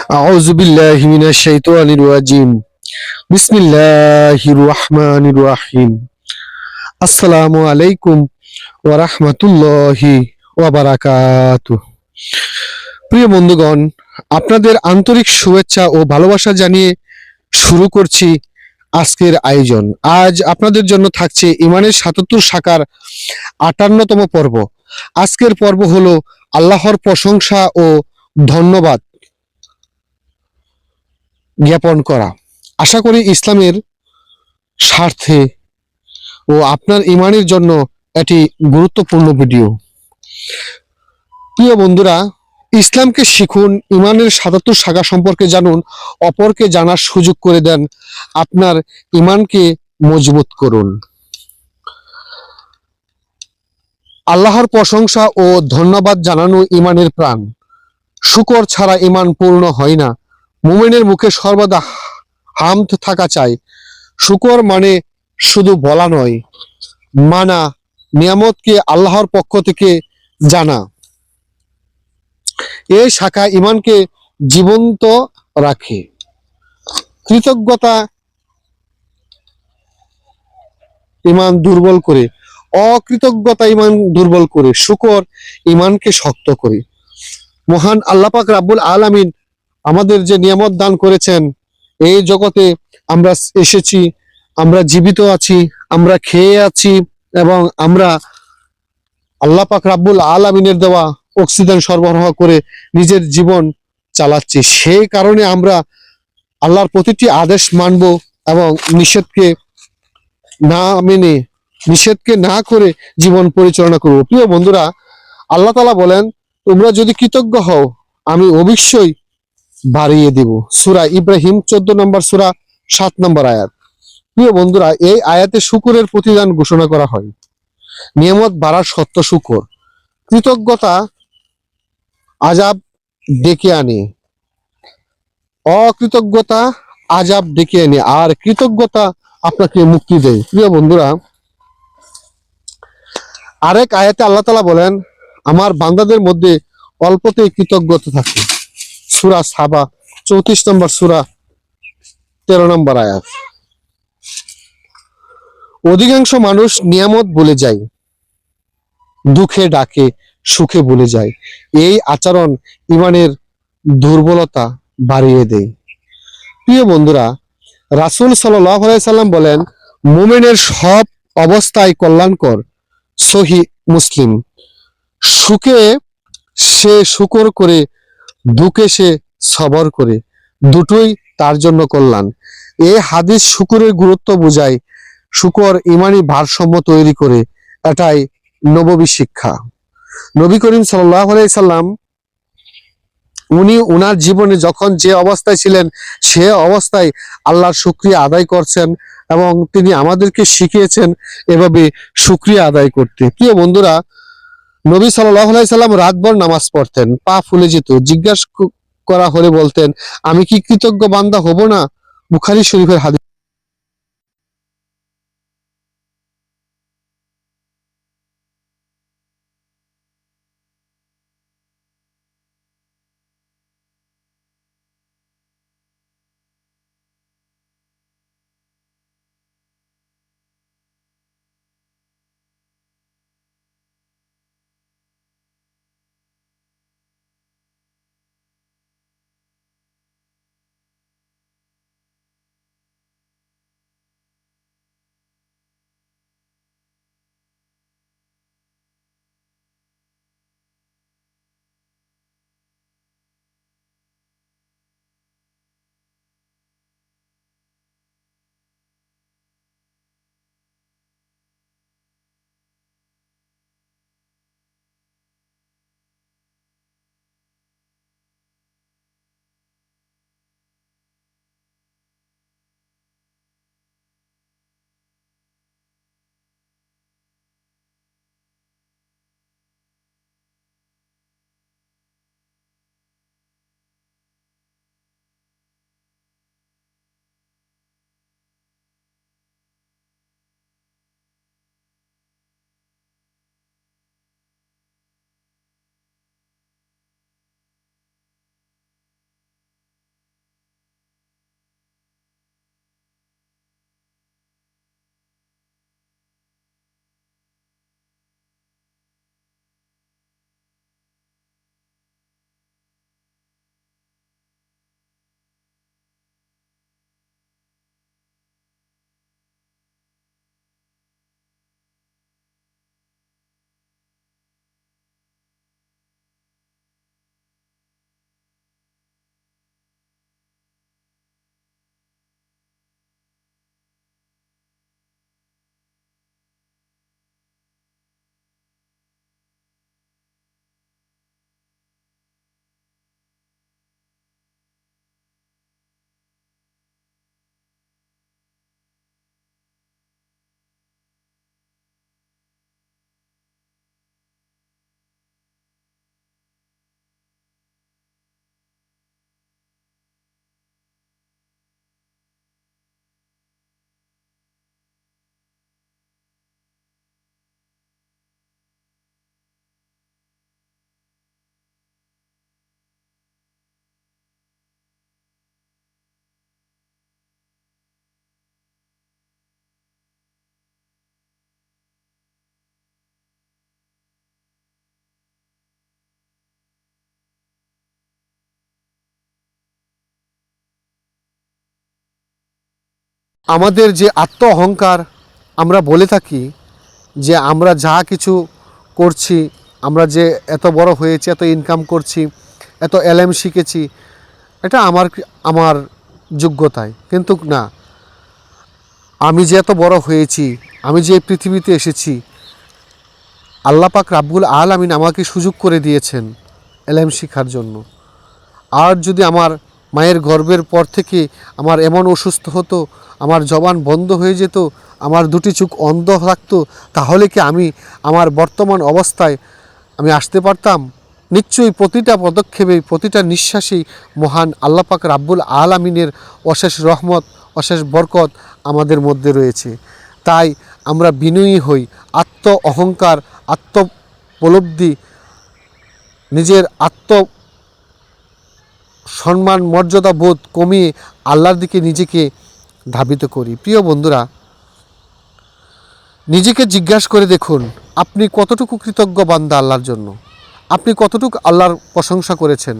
أعوذ بالله من الشيطان الرجيم بسم الله الرحمن الرحيم আসসালামু আলাইকুম ওয়া রাহমাতুল্লাহি ওয়া বারাকাতুহু। প্রিয় বন্ধুগণ, আপনাদের আন্তরিক শুভেচ্ছা ও ভালোবাসা জানিয়ে শুরু করছি আজকের আয়োজন। আজ আপনাদের জন্য থাকছে ইমানের ৭৭ শাখার ৫৮তম পর্ব। আজকের পর্ব হলো আল্লাহর প্রশংসা ও ধন্যবাদ জ্ঞাপন করা। আশা করি ইসলামের স্বার্থে ও আপনার ইমানের জন্য এটি গুরুত্বপূর্ণ ভিডিও। প্রিয় বন্ধুরা, ইসলামকে শিখুন, ইমানের ৭৭ শাখা সম্পর্কে জানুন, অপরকে জানার সুযোগ করে দেন, আপনার ইমানকে মজবুত করুন। আল্লাহর প্রশংসা ও ধন্যবাদ জানানো ইমানের প্রাণ। শুকর ছাড়া ইমান পূর্ণ হয় না। মুমিনের মুখে সর্বদা হামদ থাকা চাই। শুকর মানে শুধু বলা নয়, মানা, নিয়ামতকে আল্লাহর পক্ষ থেকে জানা। এই শাখা ইমানকে জীবন্ত রাখে। কৃতজ্ঞতা ইমান দুর্বল করে, অকৃতজ্ঞতা ইমান দুর্বল করে, শুকর ইমানকে শক্ত করে। মহান আল্লাহ পাক রাব্বুল আলামিন আমাদের যে নিয়ামত দান করেছেন, এই জগতে আমরা এসেছি, আমরা জীবিত আছি, আমরা খেয়ে আছি এবং আমরা আল্লাহ পাক রাব্বুল আলামিনের দেওয়া অক্সিজেন সরবরাহ করে নিজের জীবন চালাচ্ছি। সেই কারণে আমরা আল্লাহর প্রতিটি আদেশ মানব এবং নিষেধকে না করে জীবন পরিচালনা করব। প্রিয় বন্ধুরা, আল্লাহ তাআলা বলেন, তোমরা যদি কৃতজ্ঞ হও আমি অবশ্যই বাড়িয়ে দেব। সূরা ইব্রাহিম 14 নম্বর সূরা 7 নম্বর আয়াত। প্রিয় বন্ধুরা, এই আয়াতে শুকরের প্রতিদান ঘোষণা করা হয়। নিয়ামত বাড়ার সত্য শুকর। কৃতজ্ঞতা আযাব ডেকে আনে, অকৃতজ্ঞতা আযাব ডেকে আনে, আর কৃতজ্ঞতা আপনাকে মুক্তি দেয়। প্রিয় বন্ধুরা, আরেক আয়াতে আল্লাহ তাআলা বলেন, আমার বান্দাদের মধ্যে অল্পতেই কৃতজ্ঞতা থাকে। সূরা সাবা 34 নম্বর সূরা 13 নম্বর আয়াত। অধিকাংশ মানুষ নিয়ামত ভুলে যায়, দুঃখে ডাকে, সুখে ভুলে যায়। এই আচরণ ইমানের দুর্বলতা বাড়িয়ে দেয়। প্রিয় বন্ধুরা, রাসূল সাল্লাল্লাহু আলাইহি সাল্লাম বলেন, মুমিনের সব অবস্থায় কল্যাণকর। সহিহ মুসলিম। সুখে সে শুকর করে, দুঃখে সে সবর করে, দুটোই তার জন্য কল্যাণ। এই হাদিস শুকরের গুরুত্ব বোঝায়। শুকর ইমানি ভারসাম্য তৈরি করে, এটাই নববী শিক্ষা। নবী করিম সাল্লাল্লাহু আলাইহি সাল্লাম উনি উনার জীবনে যখন যে অবস্থায় ছিলেন, সে অবস্থায় আল্লাহর শুকরিয়া আদায় করছেন এবং তিনি আমাদেরকে শিখিয়েছেন এভাবে শুকরিয়া আদায় করতে। প্রিয় বন্ধুরা, নবী সাল্লাল্লাহু আলাইহি সাল্লাম রাতভর নামাজ পড়তেন, পা ফুলে যেত। জিজ্ঞাসা করা হলে বলতেন, আমি কি কৃতজ্ঞ বান্দা হব না? বুখারী শরীফের হাদিস। আমাদের যে আত্ম অহংকার, আমরা বলে থাকি যে আমরা যা কিছু করছি, আমরা যে এত বড় হয়েছি, এত ইনকাম করছি, এত এলএম শিখেছি, এটা আমার যোগ্যতায়। কিন্তু না, আমি যে এত বড় হয়েছি, আমি যে এই পৃথিবীতে এসেছি, আল্লাহ পাক রাব্বুল আলামিন আমাকে সুযোগ করে দিয়েছেন এলএম শিখার জন্য। আর যদি আমার মায়ের গর্ভের পর থেকে আমার এমন অসুস্থ হতো, আমার জবান বন্ধ হয়ে যেত, আমার দুটি চোখ অন্ধ থাকতো, তাহলে কি আমি আমার বর্তমান অবস্থায় আমি আসতে পারতাম? নিশ্চয়ই প্রতিটা পদক্ষেপে, প্রতিটা নিঃশ্বাসেই মহান আল্লাহ পাক রাব্বুল আলামিনের অশেষ রহমত, অশেষ বরকত আমাদের মধ্যে রয়েছে। তাই আমরা বিনয়ী হই, আত্ম অহংকার, আত্মোপলব্ধি, নিজের সম্মান মর্যাদা বোধ কমিয়ে আল্লাহর দিকে নিজেকে ধাবিত করি। প্রিয় বন্ধুরা, নিজেকে জিজ্ঞাসা করে দেখুন, আপনি কতটুকু কৃতজ্ঞ বান্দা আল্লাহর জন্য? আপনি কতটুকু আল্লাহর প্রশংসা করেছেন?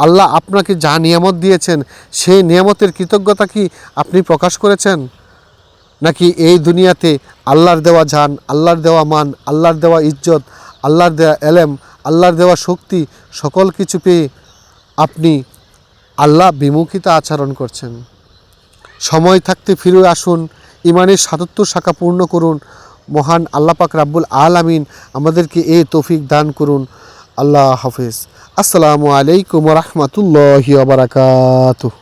আল্লাহ আপনাকে যা নিয়ামত দিয়েছেন, সেই নিয়ামতের কৃতজ্ঞতা কি আপনি প্রকাশ করেছেন? নাকি এই দুনিয়াতে আল্লাহর দেওয়া জান, আল্লাহর দেওয়া মান, আল্লাহর দেওয়া ইজ্জত, আল্লাহর দেওয়া এলেম, আল্লাহর দেওয়া শক্তি, সকল কিছু পেয়ে আপনি আল্লাহ বিমুখিতা আচরণ করছেন? সময় থাকতে ফিরে আসুন, ইমানের ৭৭ শাখা পূর্ণ করুন। মহান আল্লাহ পাক রাব্বুল আলামিন আমাদেরকে এই তৌফিক দান করুন। আল্লাহ হাফেজ। আসসালামু আলাইকুম ওয়া রাহমাতুল্লাহি ওয়া বারাকাতুহু।